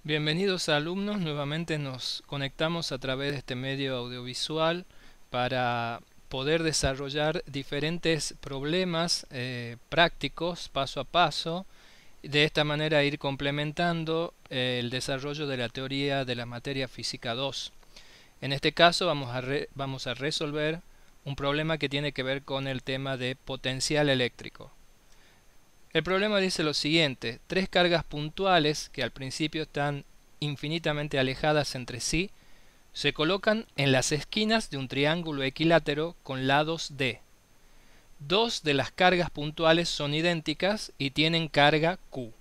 Bienvenidos alumnos, nuevamente nos conectamos a través de este medio audiovisual para poder desarrollar diferentes problemas prácticos paso a paso, de esta manera ir complementando el desarrollo de la teoría de la materia física 2. En este caso vamos a resolver un problema que tiene que ver con el tema de potencial eléctrico. El problema dice lo siguiente: tres cargas puntuales que al principio están infinitamente alejadas entre sí se colocan en las esquinas de un triángulo equilátero con lados D. Dos de las cargas puntuales son idénticas y tienen carga Q.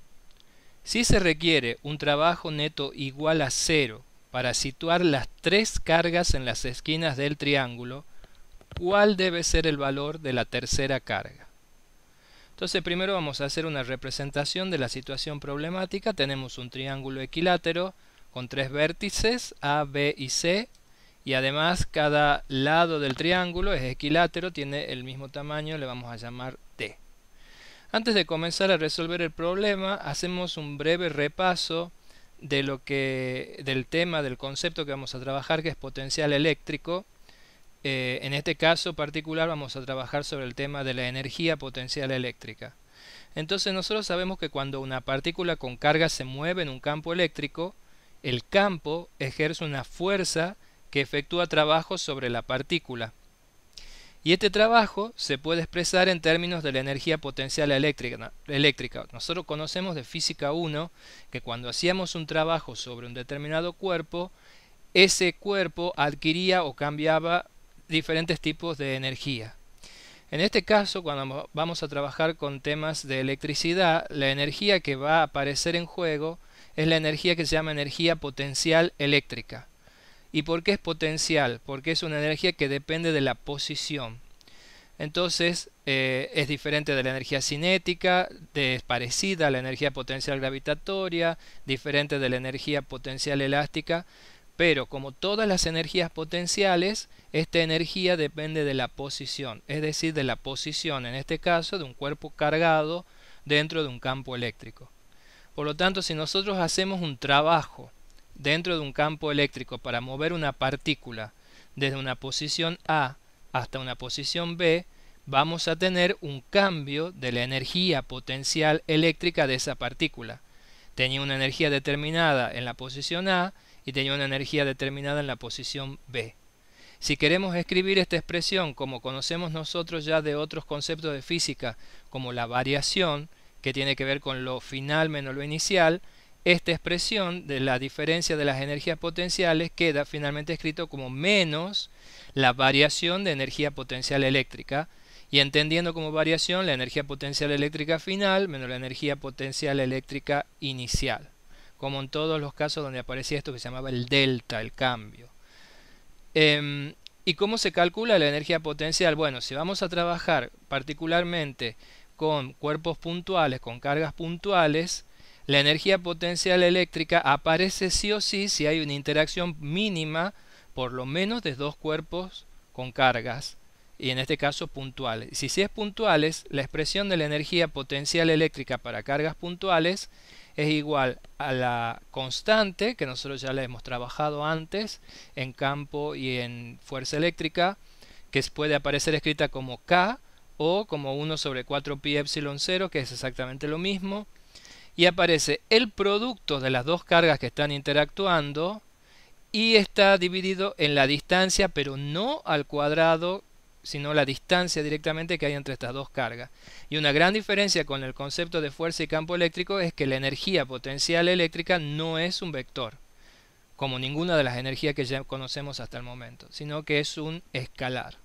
Si se requiere un trabajo neto igual a cero para situar las tres cargas en las esquinas del triángulo, ¿cuál debe ser el valor de la tercera carga? Entonces primero vamos a hacer una representación de la situación problemática. Tenemos un triángulo equilátero con tres vértices A, B y C, y además cada lado del triángulo es equilátero, tiene el mismo tamaño, le vamos a llamar D. Antes de comenzar a resolver el problema, hacemos un breve repaso de del tema, del concepto que vamos a trabajar, que es potencial eléctrico. En este caso particular vamos a trabajar sobre el tema de la energía potencial eléctrica. Entonces nosotros sabemos que cuando una partícula con carga se mueve en un campo eléctrico, el campo ejerce una fuerza que efectúa trabajo sobre la partícula. Y este trabajo se puede expresar en términos de la energía potencial eléctrica. Nosotros conocemos de física 1 que cuando hacíamos un trabajo sobre un determinado cuerpo, ese cuerpo adquiría o cambiaba diferentes tipos de energía. En este caso, cuando vamos a trabajar con temas de electricidad, la energía que va a aparecer en juego es la energía que se llama energía potencial eléctrica. ¿Y por qué es potencial? Porque es una energía que depende de la posición. Entonces, es diferente de la energía cinética, es parecida a la energía potencial gravitatoria, diferente de la energía potencial elástica, pero como todas las energías potenciales, esta energía depende de la posición, es decir, de la posición, en este caso, de un cuerpo cargado dentro de un campo eléctrico. Por lo tanto, si nosotros hacemos un trabajo dentro de un campo eléctrico para mover una partícula desde una posición A hasta una posición B, vamos a tener un cambio de la energía potencial eléctrica de esa partícula. Tenía una energía determinada en la posición A y tenía una energía determinada en la posición B. Si queremos escribir esta expresión como conocemos nosotros ya de otros conceptos de física, como la variación, que tiene que ver con lo final menos lo inicial, esta expresión de la diferencia de las energías potenciales queda finalmente escrito como menos la variación de energía potencial eléctrica, y entendiendo como variación la energía potencial eléctrica final menos la energía potencial eléctrica inicial, como en todos los casos donde aparecía esto que se llamaba el delta, el cambio. ¿Y cómo se calcula la energía potencial? Bueno, si vamos a trabajar particularmente con cuerpos puntuales, con cargas puntuales, la energía potencial eléctrica aparece sí o sí si hay una interacción mínima por lo menos de dos cuerpos con cargas, y en este caso puntuales. Si es puntuales, la expresión de la energía potencial eléctrica para cargas puntuales es igual a la constante, que nosotros ya la hemos trabajado antes en campo y en fuerza eléctrica, que puede aparecer escrita como K o como 1 sobre 4 pi epsilon 0, que es exactamente lo mismo, y aparece el producto de las dos cargas que están interactuando y está dividido en la distancia, pero no al cuadrado, sino la distancia directamente que hay entre estas dos cargas. Y una gran diferencia con el concepto de fuerza y campo eléctrico es que la energía potencial eléctrica no es un vector, como ninguna de las energías que ya conocemos hasta el momento, sino que es un escalar.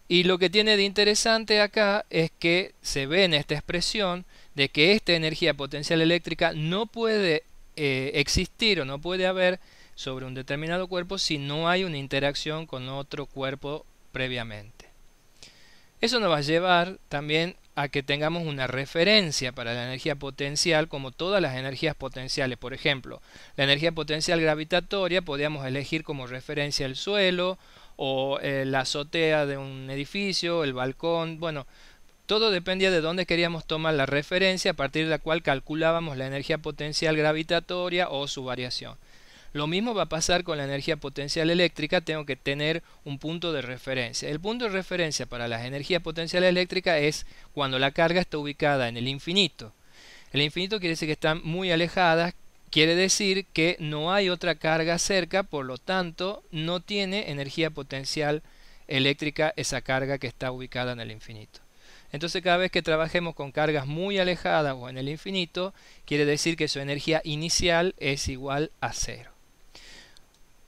Y lo que tiene de interesante acá es que se ve en esta expresión de que esta energía potencial eléctrica no puede existir o no puede haber sobre un determinado cuerpo si no hay una interacción con otro cuerpo previamente. Eso nos va a llevar también a que tengamos una referencia para la energía potencial, como todas las energías potenciales. Por ejemplo, la energía potencial gravitatoria podríamos elegir como referencia el suelo o la azotea de un edificio, el balcón. Bueno, todo dependía de dónde queríamos tomar la referencia a partir de la cual calculábamos la energía potencial gravitatoria o su variación. Lo mismo va a pasar con la energía potencial eléctrica, tengo que tener un punto de referencia. El punto de referencia para la energía potencial eléctrica es cuando la carga está ubicada en el infinito. El infinito quiere decir que están muy alejadas, quiere decir que no hay otra carga cerca, por lo tanto no tiene energía potencial eléctrica esa carga que está ubicada en el infinito. Entonces cada vez que trabajemos con cargas muy alejadas o en el infinito, quiere decir que su energía inicial es igual a cero.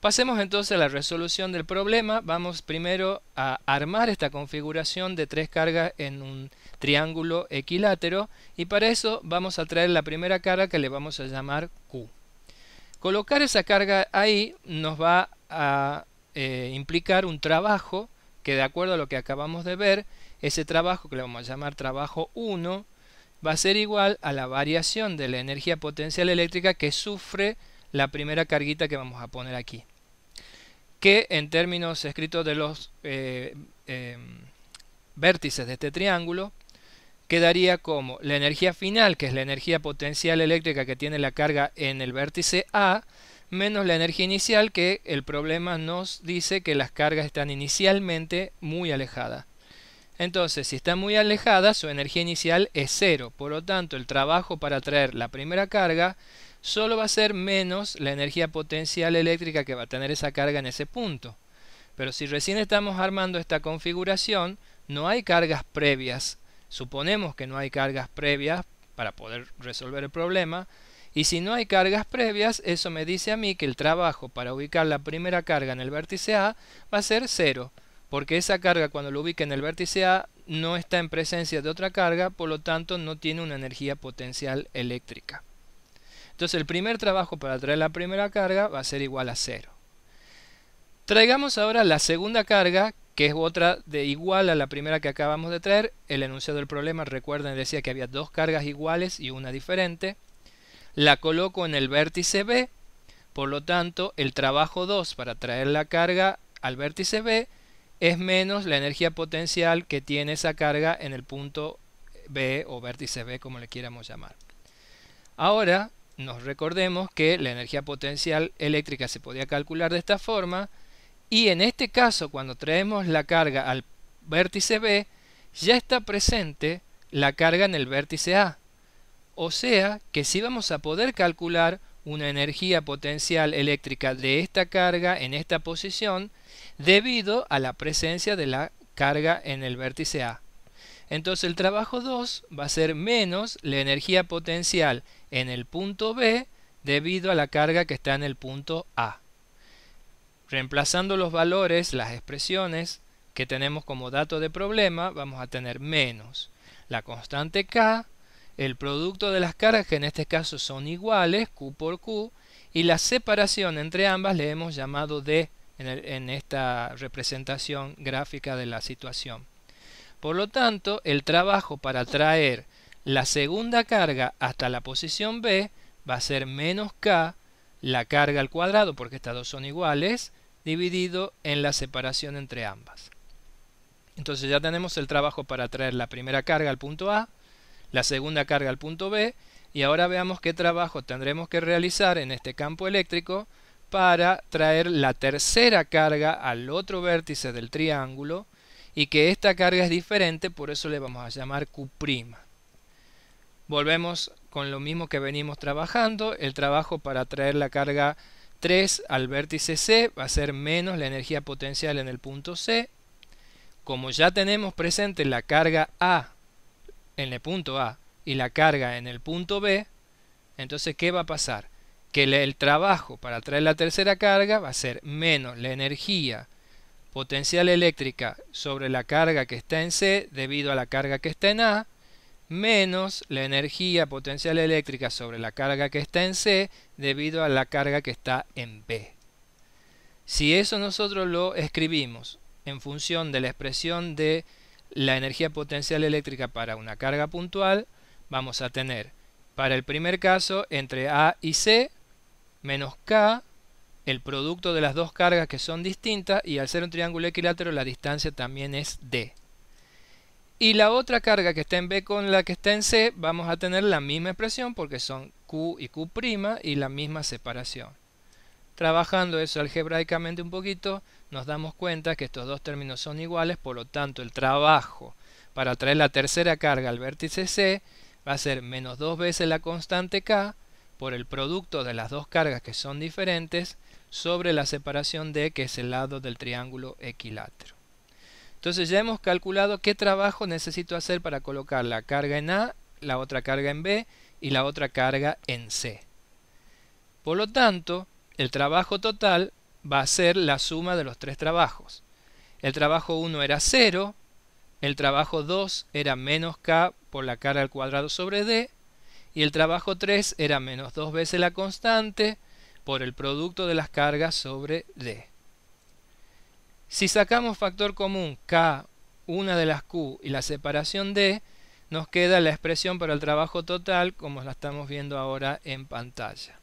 Pasemos entonces a la resolución del problema. Vamos primero a armar esta configuración de tres cargas en un triángulo equilátero y para eso vamos a traer la primera carga que le vamos a llamar Q. Colocar esa carga ahí nos va a implicar un trabajo que, de acuerdo a lo que acabamos de ver, ese trabajo que le vamos a llamar trabajo 1 va a ser igual a la variación de la energía potencial eléctrica que sufre la primera carguita que vamos a poner aquí, que en términos escritos de los vértices de este triángulo quedaría como la energía final, que es la energía potencial eléctrica que tiene la carga en el vértice A, menos la energía inicial, que el problema nos dice que las cargas están inicialmente muy alejadas. Entonces, si está muy alejada, su energía inicial es cero. Por lo tanto, el trabajo para traer la primera carga solo va a ser menos la energía potencial eléctrica que va a tener esa carga en ese punto. Pero si recién estamos armando esta configuración, no hay cargas previas. Suponemos que no hay cargas previas para poder resolver el problema. Y si no hay cargas previas, eso me dice a mí que el trabajo para ubicar la primera carga en el vértice A va a ser cero. Porque esa carga, cuando lo ubique en el vértice A, no está en presencia de otra carga, por lo tanto no tiene una energía potencial eléctrica. Entonces el primer trabajo para traer la primera carga va a ser igual a 0. Traigamos ahora la segunda carga, que es otra de igual a la primera que acabamos de traer. El enunciado del problema, recuerden, decía que había dos cargas iguales y una diferente. La coloco en el vértice B, por lo tanto el trabajo 2 para traer la carga al vértice B es menos la energía potencial que tiene esa carga en el punto B o vértice B, como le quieramos llamar. Ahora nos recordemos que la energía potencial eléctrica se podía calcular de esta forma y en este caso, cuando traemos la carga al vértice B, ya está presente la carga en el vértice A. O sea que sí vamos a poder calcular una energía potencial eléctrica de esta carga en esta posición debido a la presencia de la carga en el vértice A. Entonces el trabajo 2 va a ser menos la energía potencial en el punto B debido a la carga que está en el punto A. Reemplazando los valores, las expresiones que tenemos como dato de problema, vamos a tener menos la constante K, el producto de las cargas, que en este caso son iguales, Q por Q, y la separación entre ambas le hemos llamado D en esta representación gráfica de la situación. Por lo tanto, el trabajo para traer la segunda carga hasta la posición B va a ser menos K, la carga al cuadrado, porque estas dos son iguales, dividido en la separación entre ambas. Entonces ya tenemos el trabajo para traer la primera carga al punto A, la segunda carga al punto B, y ahora veamos qué trabajo tendremos que realizar en este campo eléctrico para traer la tercera carga al otro vértice del triángulo, y que esta carga es diferente, por eso le vamos a llamar Q'. Volvemos con lo mismo que venimos trabajando. El trabajo para traer la carga 3 al vértice C va a ser menos la energía potencial en el punto C. Como ya tenemos presente la carga A en el punto A y la carga en el punto B, entonces ¿qué va a pasar? Que el trabajo para traer la tercera carga va a ser menos la energía potencial eléctrica sobre la carga que está en C debido a la carga que está en A, menos la energía potencial eléctrica sobre la carga que está en C debido a la carga que está en B. Si eso nosotros lo escribimos en función de la expresión de la energía potencial eléctrica para una carga puntual, vamos a tener para el primer caso entre A y C menos K, el producto de las dos cargas que son distintas, y al ser un triángulo equilátero la distancia también es D. Y la otra carga que está en B con la que está en C, vamos a tener la misma expresión porque son Q y Q' y la misma separación. Trabajando eso algebraicamente un poquito, nos damos cuenta que estos dos términos son iguales, por lo tanto el trabajo para traer la tercera carga al vértice C va a ser menos 2 veces la constante K por el producto de las dos cargas que son diferentes sobre la separación D, que es el lado del triángulo equilátero. Entonces ya hemos calculado qué trabajo necesito hacer para colocar la carga en A, la otra carga en B y la otra carga en C. Por lo tanto, el trabajo total va a ser la suma de los tres trabajos. El trabajo 1 era 0, el trabajo 2 era menos K por la carga al cuadrado sobre D, y el trabajo 3 era menos 2 veces la constante por el producto de las cargas sobre D. Si sacamos factor común K, una de las Q y la separación D, nos queda la expresión para el trabajo total como la estamos viendo ahora en pantalla.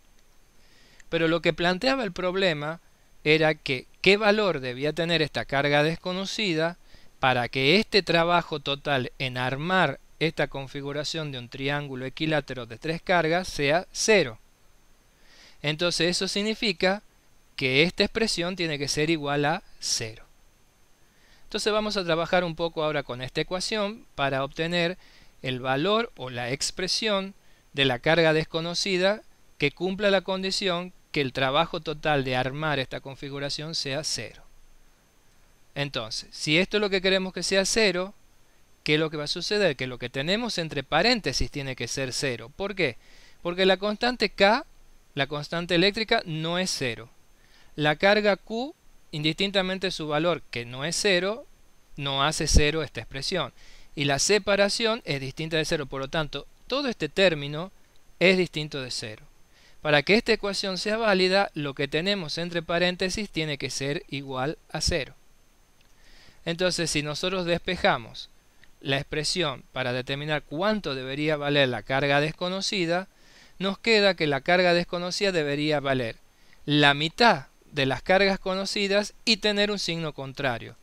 Pero lo que planteaba el problema era que qué valor debía tener esta carga desconocida para que este trabajo total en armar esta configuración de un triángulo equilátero de tres cargas sea 0. Entonces eso significa que esta expresión tiene que ser igual a 0. Entonces vamos a trabajar un poco ahora con esta ecuación para obtener el valor o la expresión de la carga desconocida que cumpla la condición que el trabajo total de armar esta configuración sea 0. Entonces, si esto es lo que queremos que sea 0, ¿qué es lo que va a suceder? Que lo que tenemos entre paréntesis tiene que ser 0. ¿Por qué? Porque la constante K, la constante eléctrica, no es 0. La carga Q, indistintamente su valor, que no es 0, no hace 0 esta expresión. Y la separación es distinta de 0. Por lo tanto, todo este término es distinto de 0. Para que esta ecuación sea válida, lo que tenemos entre paréntesis tiene que ser igual a 0. Entonces, si nosotros despejamos la expresión para determinar cuánto debería valer la carga desconocida, nos queda que la carga desconocida debería valer la mitad de las cargas conocidas y tener un signo contrario.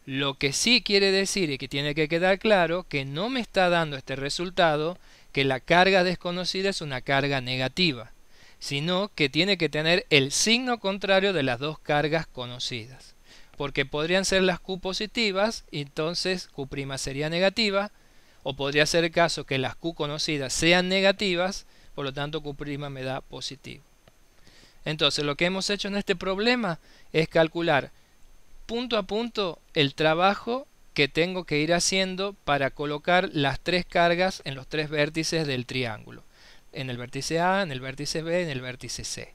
Lo que sí quiere decir y que tiene que quedar claro que no me está dando este resultado que la carga desconocida es una carga negativa, sino que tiene que tener el signo contrario de las dos cargas conocidas. Porque podrían ser las Q positivas, y entonces Q' sería negativa, o podría ser el caso que las Q conocidas sean negativas, por lo tanto Q' me da positivo. Entonces lo que hemos hecho en este problema es calcular punto a punto el trabajo que tengo que ir haciendo para colocar las tres cargas en los tres vértices del triángulo. En el vértice A, en el vértice B, en el vértice C.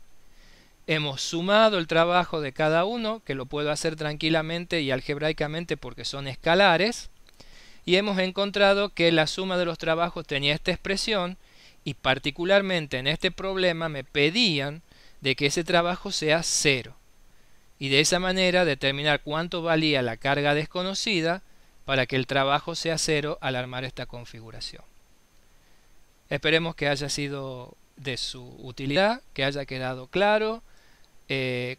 Hemos sumado el trabajo de cada uno, que lo puedo hacer tranquilamente y algebraicamente porque son escalares, y hemos encontrado que la suma de los trabajos tenía esta expresión, y particularmente en este problema me pedían de que ese trabajo sea 0, y de esa manera determinar cuánto valía la carga desconocida para que el trabajo sea 0 al armar esta configuración. Esperemos que haya sido de su utilidad, que haya quedado claro.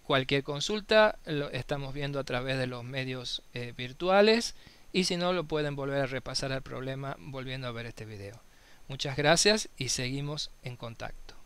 Cualquier consulta lo estamos viendo a través de los medios virtuales, y si no, lo pueden volver a repasar el problema volviendo a ver este video. Muchas gracias y seguimos en contacto.